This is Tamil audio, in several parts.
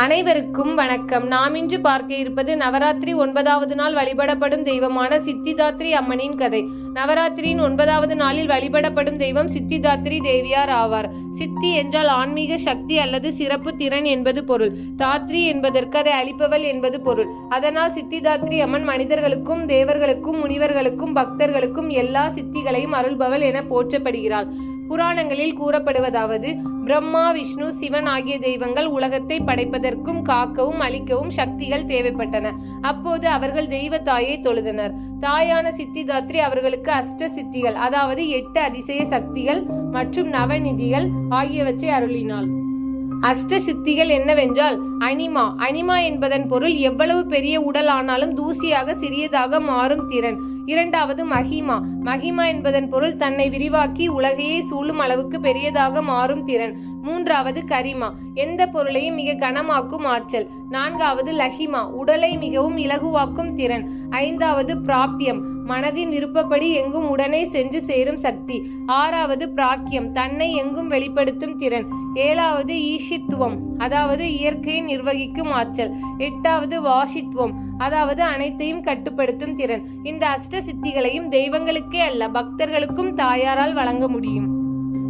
அனைவருக்கும் வணக்கம். நாம் இன்று பார்க்க இருப்பது நவராத்திரி 9வது நாள் வழிபடப்படும் தெய்வமான சித்திதாத்ரி அம்மனின் கதை. நவராத்திரியின் 9வது நாளில் வழிபடப்படும் தெய்வம் சித்திதாத்ரி தேவியார் ஆவார். சித்தி என்றால் ஆன்மீக சக்தி அல்லது சிறப்பு திறன் என்பது பொருள். தாத்ரி என்பதற்கு அதை அளிப்பவள் என்பது பொருள். அதனால் சித்திதாத்ரி அம்மன் மனிதர்களுக்கும் தேவர்களுக்கும் முனிவர்களுக்கும் பக்தர்களுக்கும் எல்லா சித்திகளையும் அருள்பவள் என போற்றப்படுகிறாள். புராணங்களில் கூறப்படுவதாவது, பிரம்மா, விஷ்ணு, சிவன் ஆகிய தெய்வங்கள் உலகத்தை படைப்பதற்கும் காக்கவும் அழிக்கவும் சக்திகள் தேவைப்பட்டன. அப்போது அவர்கள் தெய்வ தாயை தொழுதனர். தாயான சித்திதாத்ரி அவர்களுக்கு அஷ்ட சித்திகள், அதாவது 8 அதிசய சக்திகள் மற்றும் நவநிதிகள் ஆகியவற்றை அருளினாள். அஷ்ட சித்திகள் என்னவென்றால், அனிமா என்பதன் பொருள் எவ்வளவு பெரிய உடல் ஆனாலும் தூசியாக சிறியதாக மாறும் திறன். இரண்டாவது மகிமா என்பதன் பொருள் தன்னை விரிவாக்கி உலகையே சூழும் அளவுக்கு பெரியதாக மாறும் திறன். மூன்றாவது கரிமா, எந்த பொருளையும் மிக கனமாக்கும் ஆற்றல். நான்காவது லஹிமா, உடலை மிகவும் இலகுவாக்கும் திறன். ஐந்தாவது பிராப்யம், மனதின் விருப்பப்படி எங்கும் உடனே சென்று சேரும் சக்தி. ஆறாவது பிராக்கியம், தன்னை எங்கும் வெளிப்படுத்தும் திறன். ஏழாவது ஈஷித்துவம், அதாவது இயற்கையை நிர்வகிக்கும் ஆற்றல். எட்டாவது வாஷித்துவம், அதாவது அனைத்தையும் கட்டுப்படுத்தும் திறன். இந்த அஷ்ட சித்திகளையும் தெய்வங்களுக்கே அல்ல, பக்தர்களுக்கும் தாயாரால் வழங்க முடியும்.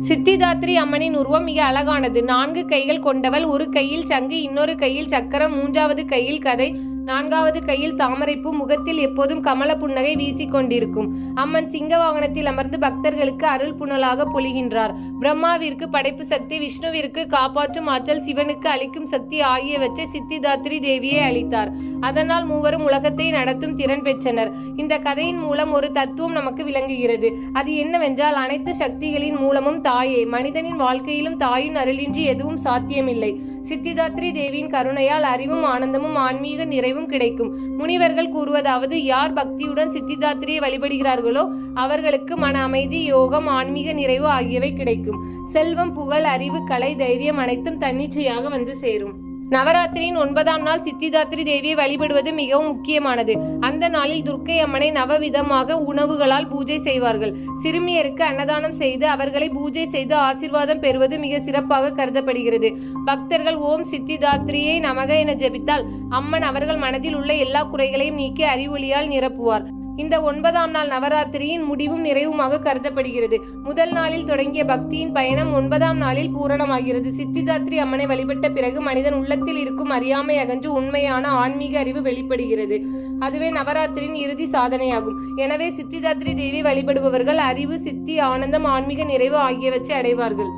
சித்திதாத்ரி அம்மனின் உருவம் மிக அழகானது. 4 கைகள் கொண்டவள். ஒரு கையில் சங்கு, இன்னொரு கையில் சக்கரம், மூன்றாவது கையில் கதை, 4வது கையில் தாமரைப்பூ. முகத்தில் எப்போதும் கமல புன்னகை வீசிக்கொண்டிருக்கும். அம்மன் சிங்க வாகனத்தில் அமர்ந்து பக்தர்களுக்கு அருள் புனலாக பொழிகின்றார். பிரம்மாவிற்கு படைப்பு சக்தி, விஷ்ணுவிற்கு காப்பாற்றும் ஆற்றல், சிவனுக்கு அளிக்கும் சக்தி ஆகியவற்றை சித்திதாத்ரி தேவியை அளித்தார். அதனால் மூவரும் உலகத்தை நடத்தும் திறன் பெற்றனர். இந்த கதையின் மூலம் ஒரு தத்துவம் நமக்கு விளங்குகிறது. அது என்னவென்றால், அனைத்து சக்திகளின் மூலமும் தாயே. மனிதனின் வாழ்க்கையிலும் தாயின் அருளின்றி எதுவும் சாத்தியமில்லை. சித்திதாத்ரி தேவியின் கருணையால் அறிவும் ஆனந்தமும் ஆன்மீக நிறைவும் கிடைக்கும். முனிவர்கள் கூறுவதாவது, யார் பக்தியுடன் சித்திதாத்ரியை வழிபடுகிறார்களோ அவர்களுக்கு மன அமைதி, யோகம், ஆன்மீக நிறைவு ஆகியவை கிடைக்கும். செல்வம், புகழ், அறிவு, கலை, தைரியம் அனைத்தும் தன்னிச்சையாக வந்து சேரும். நவராத்திரியின் 9ஆம் நாள் சித்திதாத்ரி தேவியை வழிபடுவது மிகவும் முக்கியமானது. அந்த நாளில் துர்க்கை அம்மனை நவவிதமாக உணவுகளால் பூஜை செய்வார்கள். சிறுமியருக்கு அன்னதானம் செய்து அவர்களை பூஜை செய்து ஆசீர்வாதம் பெறுவது மிக சிறப்பாக கருதப்படுகிறது. பக்தர்கள் ஓம் சித்திதாத்ரியை நமக என ஜெபித்தால் அம்மன் அவர்கள் மனதில் உள்ள எல்லா குறைகளையும் நீக்கி அறிவொளியால் நிரப்புவார். இந்த 9ஆம் நாள் நவராத்திரியின் முடிவும் நிறைவுமாக கருதப்படுகிறது. முதல் நாளில் தொடங்கிய பக்தியின் பயணம் 9ஆம் நாளில் பூரணமாகிறது. சித்திதாத்ரி அம்மனை வழிபட்ட பிறகு மனிதன் உள்ளத்தில் இருக்கும் அறியாமை அகன்று உண்மையான ஆன்மீக அறிவு வெளிப்படுகிறது. அதுவே நவராத்திரியின் இறுதி சாதனையாகும். எனவே சித்திதாத்ரி தேவி வழிபடுபவர்கள் அறிவு, சித்தி, ஆனந்தம், ஆன்மீக நிறைவு ஆகியவற்றை அடைவார்கள்.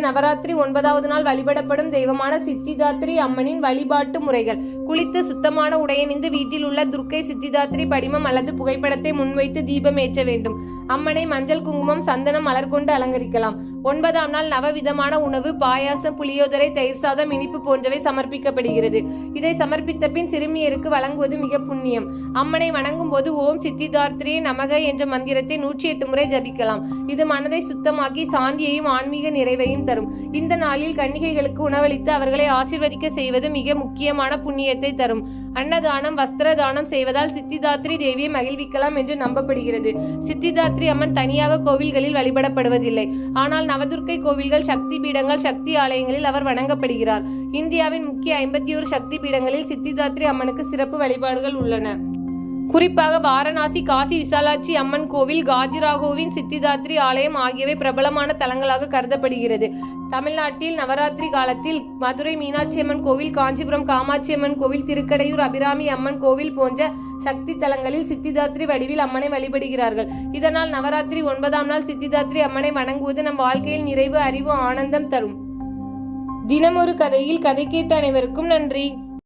நவராத்திரி 9வது நாள் வழிபடப்படும் தெய்வமான சித்திதாத்ரி அம்மனின் வழிபாட்டு முறைகள். குளித்து சுத்தமான உடையணிந்து வீட்டில் உள்ள துர்க்கை சித்திதாத்ரி படிமம் அல்லது புகைப்படத்தை முன்வைத்து தீபம் ஏற்ற வேண்டும். அம்மனை மஞ்சள், குங்குமம், சந்தனம், மலர் கொண்டு அலங்கரிக்கலாம். 9ஆம் நாள் நவவிதமான உணவு, பாயாசம், புளியோதரை, தயிர் சாதம், இனிப்பு போன்றவை சமர்ப்பிக்கப்படுகிறது. இதை சமர்ப்பித்த பின் சிறுமியருக்கு வழங்குவது மிக புண்ணியம். அம்மனை வணங்கும் போது ஓம் சித்திதாத்ரியே நமக என்ற மந்திரத்தை 108 முறை ஜபிக்கலாம். இது மனதை சுத்தமாக்கி சாந்தியையும் ஆன்மீக நிறைவையும் தரும். இந்த நாளில் கன்னிகைகளுக்கு உணவளித்து அவர்களை ஆசீர்வதிக்க செய்வது மிக முக்கியமான புண்ணியத்தை தரும். அன்னதானம், வஸ்திரதானம் செய்வதால் சித்திதாத்ரி தேவியை மகிழ்விக்கலாம் என்று நம்பப்படுகிறது. சித்திதாத்ரி அம்மன் தனியாக கோவில்களில் வழிபடப்படுவதில்லை. ஆனால் நவதுர்க்கை கோவில்கள், சக்தி பீடங்கள், சக்தி ஆலயங்களில் அவர் வணங்கப்படுகிறார். இந்தியாவின் முக்கிய 51 சக்தி பீடங்களில் சித்திதாத்ரி அம்மனுக்கு சிறப்பு வழிபாடுகள் உள்ளன. குறிப்பாக வாரணாசி காசி விசாலாட்சி அம்மன் கோவில், காஜுராஹோவின் சித்திதாத்ரி ஆலயம் ஆகியவை பிரபலமான தலங்களாக கருதப்படுகிறது. தமிழ்நாட்டில் நவராத்திரி காலத்தில் மதுரை மீனாட்சி அம்மன் கோவில், காஞ்சிபுரம் காமாட்சி அம்மன் கோவில், திருக்கடையூர் அபிராமி அம்மன் கோவில் போன்ற சக்தி தலங்களில் சித்திதாத்ரி வடிவில் அம்மனை வழிபடுகிறார்கள். இதனால் நவராத்திரி 9ஆம் நாள் சித்திதாத்ரி அம்மனை வணங்குவது நம் வாழ்க்கையில் நிறைவு, அறிவு, ஆனந்தம் தரும். தினமொரு கதையில் கதை கேட்ட அனைவருக்கும் நன்றி.